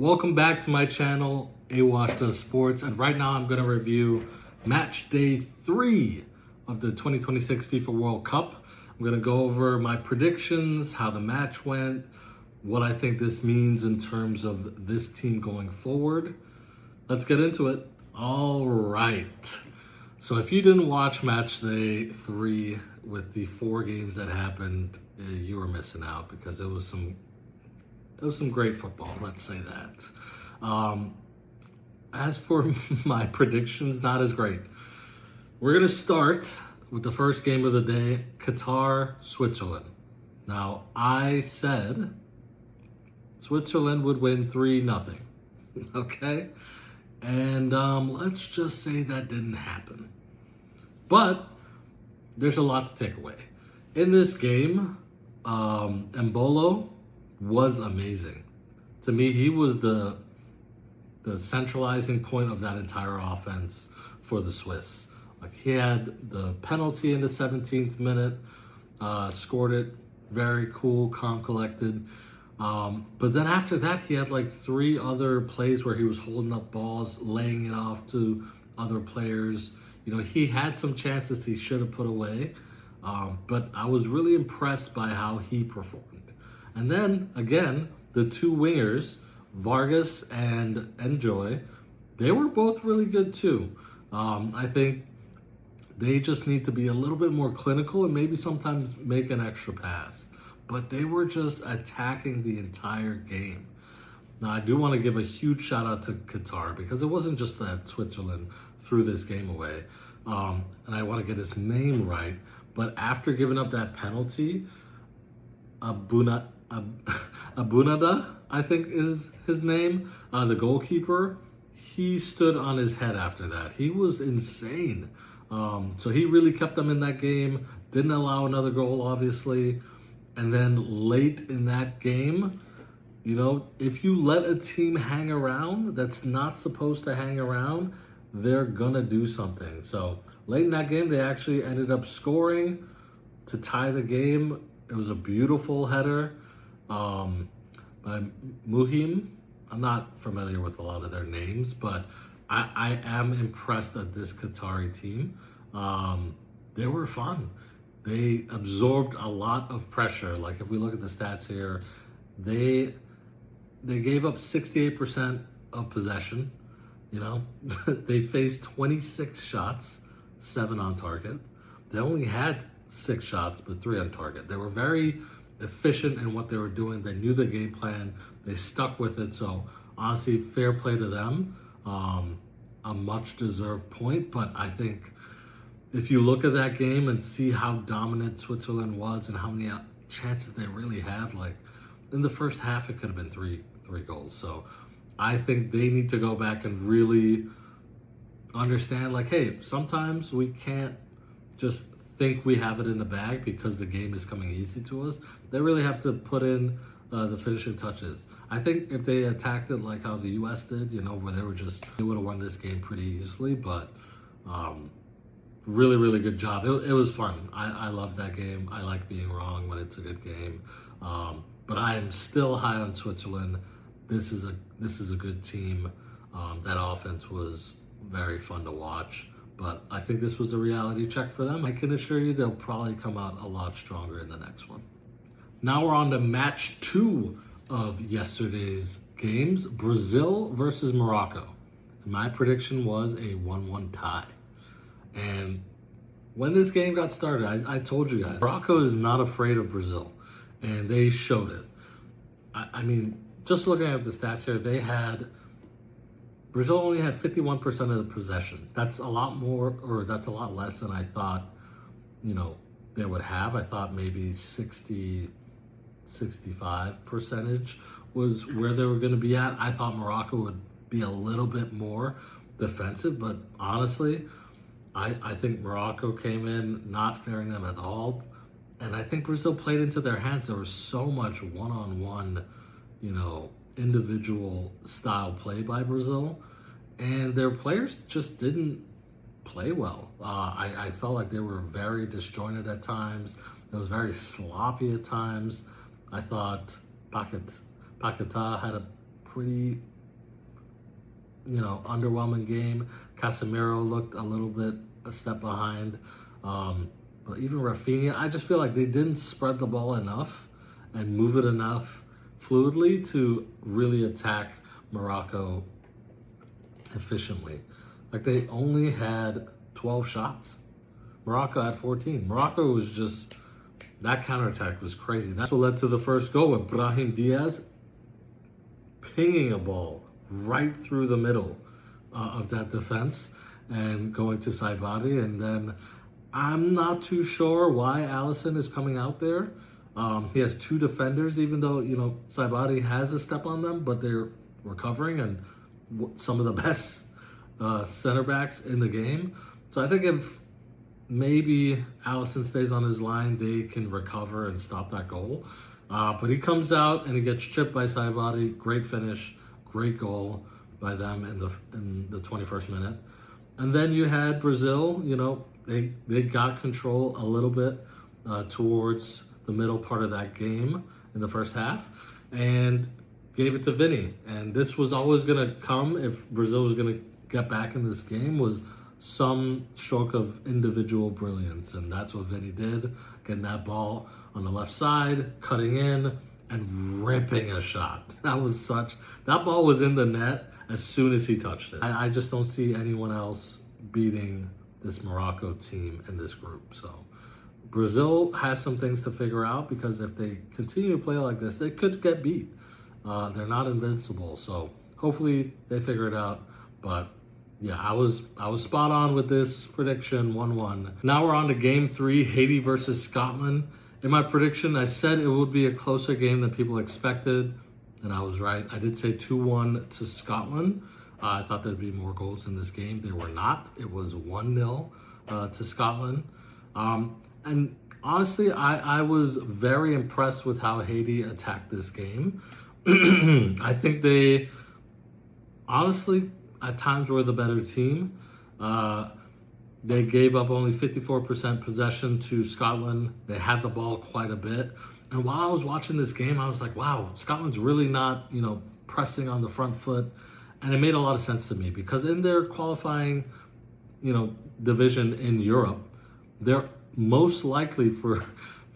Welcome back to my channel, AWash Does Sports, and right now I'm going to review match day 3 of the 2026 FIFA World Cup. I'm going to go over my predictions, how the match went, what I think this means in terms of this team going forward. Let's get into it. All right. So if you didn't watch match day 3 with the 4 games that happened, you were missing out because it was some great football, let's say that. As for my predictions, not as great. We're going to start with the first game of the day, Qatar, Switzerland. Now, I said Switzerland would win 3-0, okay? And let's just say that didn't happen. But there's a lot to take away. In this game, Mbolo was amazing. To me, he was the centralizing point of that entire offense for the Swiss. Like, he had the penalty in the 17th minute, scored it, very cool, calm, collected. But then after that, he had like 3 other plays where he was holding up balls, laying it off to other players. You know, he had some chances he should have put away. But I was really impressed by how he performed. And then, again, the 2 wingers, Vargas and Enjoy, they were both really good too. I think they just need to be a little bit more clinical and maybe sometimes make an extra pass. But they were just attacking the entire game. Now, I do want to give a huge shout out to Qatar because it wasn't just that Switzerland threw this game away. And I want to get his name right. But after giving up that penalty, Abunada, I think is his name, the goalkeeper, he stood on his head after that. He was insane. So he really kept them in that game, didn't allow another goal, obviously. And then late in that game, you know, if you let a team hang around that's not supposed to hang around, they're going to do something. So late in that game, they actually ended up scoring to tie the game. It was a beautiful header by Muhim. I'm not familiar with a lot of their names, but I am impressed at this Qatari team. They were fun. They absorbed a lot of pressure. Like, if we look at the stats here, they gave up 68% of possession. You know, they faced 26 shots, 7 on target. They only had 6 shots, but 3 on target. They were very efficient in what they were doing. They knew the game plan. They stuck with it. So honestly, fair play to them. A much deserved point. But I think if you look at that game and see how dominant Switzerland was and how many chances they really had, like in the first half, it could have been three goals. So I think they need to go back and really understand, like, hey, sometimes we can't just think we have it in the bag because the game is coming easy to us. They really have to put in the finishing touches. I think if they attacked it like how the US did, you know, where they would have won this game pretty easily. But really, really good job. It was fun. I love that game. I like being wrong when it's a good game. But I am still high on Switzerland. This is a good team. That offense was very fun to watch. But I think this was a reality check for them. I can assure you they'll probably come out a lot stronger in the next one. Now we're on to match 2 of yesterday's games, Brazil versus Morocco. And my prediction was a 1-1 tie. And when this game got started, I told you guys, Morocco is not afraid of Brazil. And they showed it. I mean, just looking at the stats here, Brazil only had 51% of the possession. That's a lot more, or that's a lot less than I thought, you know, they would have. I thought maybe 65% was where they were going to be at. I thought Morocco would be a little bit more defensive, but honestly, I think Morocco came in not fearing them at all. And I think Brazil played into their hands. There was so much one-on-one, you know, individual style play by Brazil, and their players just didn't play well. I felt like they were very disjointed at times. It was very sloppy at times. I thought Paquetá had a pretty underwhelming game. Casemiro looked a little bit a step behind. But even Rafinha, I just feel like they didn't spread the ball enough and move it enough fluidly to really attack Morocco efficiently. Like, they only had 12 shots. Morocco had 14. Morocco was just, that counterattack was crazy. That's what led to the first goal with Brahim Diaz pinging a ball right through the middle of that defense and going to Saibari. And then I'm not too sure why Alisson is coming out there. He has two defenders, even though, Saibari has a step on them, but they're recovering and some of the best center backs in the game. So I think if maybe Alisson stays on his line, they can recover and stop that goal. But he comes out and he gets chipped by Saibari. Great finish, great goal by them in the 21st minute. And then you had Brazil, they got control a little bit towards the middle part of that game in the first half and gave it to Vini. And this was always going to come if Brazil was going to get back in this game, was some stroke of individual brilliance. And that's what Vini did, getting that ball on the left side, cutting in, and ripping a shot. That ball was in the net as soon as he touched it. I just don't see anyone else beating this Morocco team in this group. So Brazil has some things to figure out, because if they continue to play like this, they could get beat. They're not invincible. So hopefully they figure it out. But yeah, I was spot on with this prediction, 1-1. Now we're on to game 3, Haiti versus Scotland. In my prediction, I said it would be a closer game than people expected, and I was right. I did say 2-1 to Scotland. I thought there'd be more goals in this game. There were not. It was 1-0 to Scotland. And honestly, I was very impressed with how Haiti attacked this game. I think they, honestly, at times were the better team. They gave up only 54% possession to Scotland. They had the ball quite a bit. And while I was watching this game, I was like, wow, Scotland's really not, pressing on the front foot. And it made a lot of sense to me, because in their qualifying, division in Europe, they're most likely for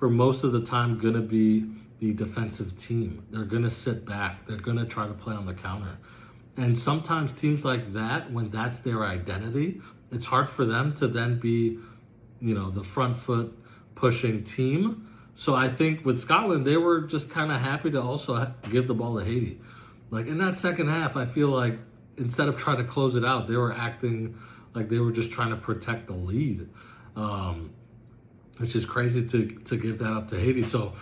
most of the time going to be the defensive team. They're going to sit back. They're going to try to play on the counter. And sometimes teams like that, when that's their identity, it's hard for them to then be, the front foot pushing team. So I think with Scotland, they were just kind of happy to also give the ball to Haiti. Like, in that second half, I feel like instead of trying to close it out, they were acting like they were just trying to protect the lead, which is crazy to give that up to Haiti. So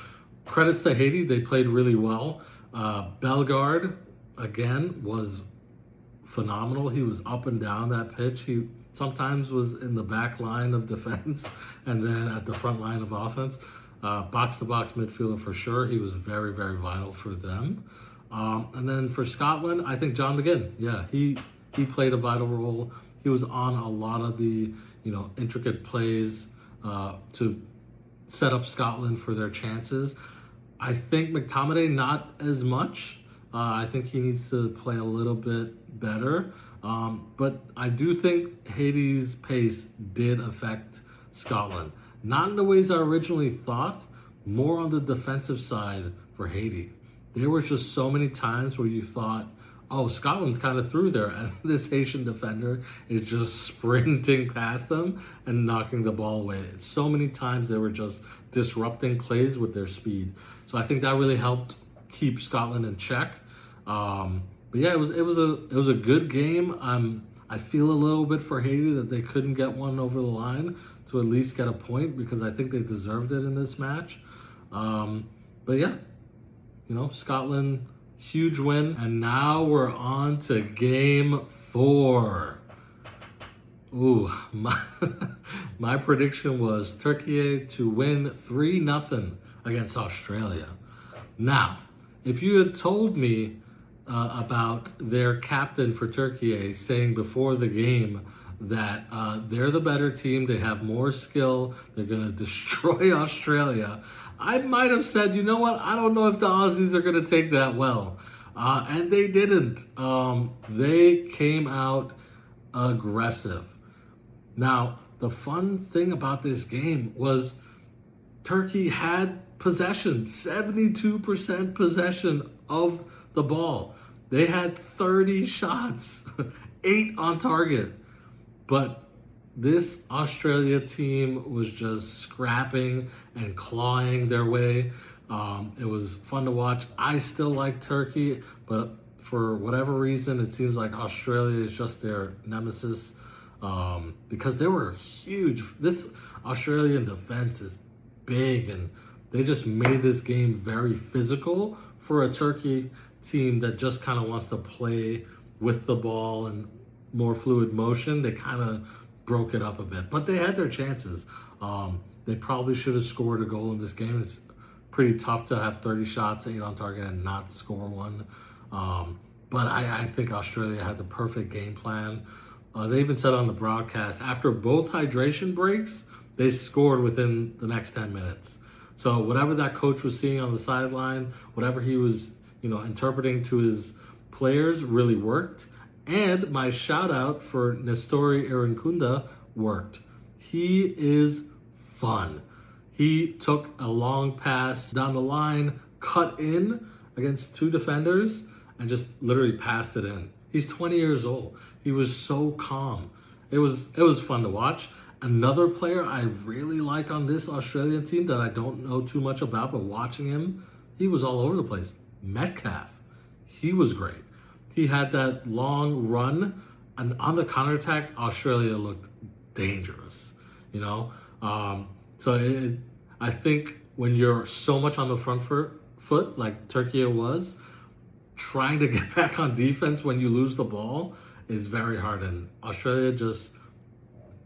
credits to Haiti. They played really well. Bellegarde, again, was phenomenal. He was up and down that pitch. He sometimes was in the back line of defense and then at the front line of offense. Box-to-box midfielder for sure. He was very, very vital for them. And then for Scotland, I think John McGinn. Yeah, he played a vital role. He was on a lot of the, intricate plays to set up Scotland for their chances. I think McTominay, not as much. I think he needs to play a little bit better. But I do think Haiti's pace did affect Scotland. Not in the ways I originally thought, more on the defensive side for Haiti. There were just so many times where you thought, oh, Scotland's kind of through there, and this Haitian defender is just sprinting past them and knocking the ball away. So many times they were just disrupting plays with their speed. So I think that really helped keep Scotland in check. But yeah, it was a good game. I feel a little bit for Haiti that they couldn't get one over the line to at least get a point, because I think they deserved it in this match. But yeah, Scotland, huge win. And now we're on to game 4. Ooh, my prediction was Türkiye to win 3-0 against Australia. Now, if you had told me about their captain for Türkiye saying before the game that they're the better team, they have more skill, they're going to destroy Australia, I might have said, you know what, I don't know if the Aussies are going to take that well. And they didn't. They came out aggressive. Now, the fun thing about this game was Turkey had possession, 72% possession of the ball. They had 30 shots, 8 on target. But this Australia team was just scrapping and clawing their way. It was fun to watch. I still like Turkey, but for whatever reason, it seems like Australia is just their nemesis, because they were huge. This Australian defense is big, and they just made this game very physical for a Turkey team that just kind of wants to play with the ball and more fluid motion. They kind of broke it up a bit, but they had their chances. They probably should have scored a goal in this game. It's pretty tough to have 30 shots, 8 on target, and not score one. But I think Australia had the perfect game plan. They even said on the broadcast, after both hydration breaks, they scored within the next 10 minutes. So whatever that coach was seeing on the sideline, whatever he was, interpreting to his players really worked. And my shout out for Nestori Irinkunda worked. He is fun. He took a long pass down the line, cut in against 2 defenders, and just literally passed it in. He's 20 years old. He was so calm. It was fun to watch. Another player I really like on this Australian team that I don't know too much about, but watching him, he was all over the place. Metcalf. He was great. He had that long run, and on the counterattack, Australia looked dangerous, So I think when you're so much on the front foot, like Turkey was, trying to get back on defense when you lose the ball is very hard. And Australia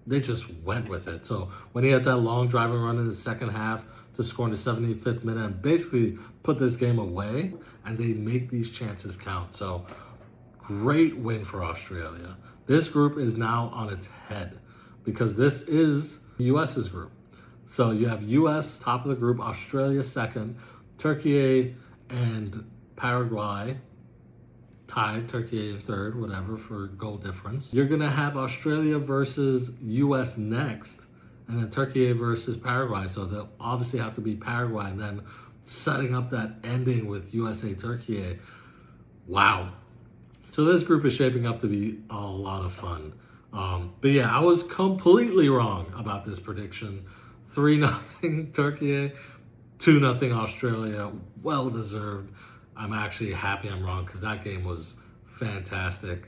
they just went with it. So when he had that long driving run in the second half to score in the 75th minute and basically put this game away, and they make these chances count. So great win for Australia. This group is now on its head because this is the US's group. So you have US top of the group, Australia second, Turkey and Paraguay tied, Turkey in third, whatever, for goal difference. You're going to have Australia versus US next, and then Turkey versus Paraguay. So they'll obviously have to beat Paraguay, and then setting up that ending with USA Turkey. Wow. So this group is shaping up to be a lot of fun. But yeah, I was completely wrong about this prediction. 3-0 Turkey, 2-0 Australia. Well deserved. I'm actually happy I'm wrong because that game was fantastic.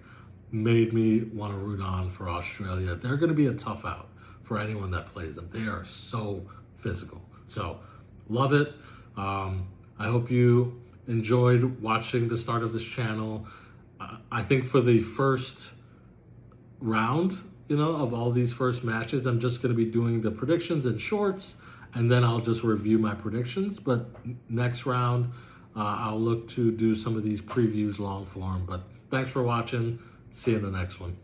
Made me want to root on for Australia. They're going to be a tough out for anyone that plays them. They are so physical. So love it. I hope you enjoyed watching the start of this channel. I think for the first round, of all these first matches, I'm just going to be doing the predictions in shorts, and then I'll just review my predictions. But next round, I'll look to do some of these previews long form. But thanks for watching. See you in the next one.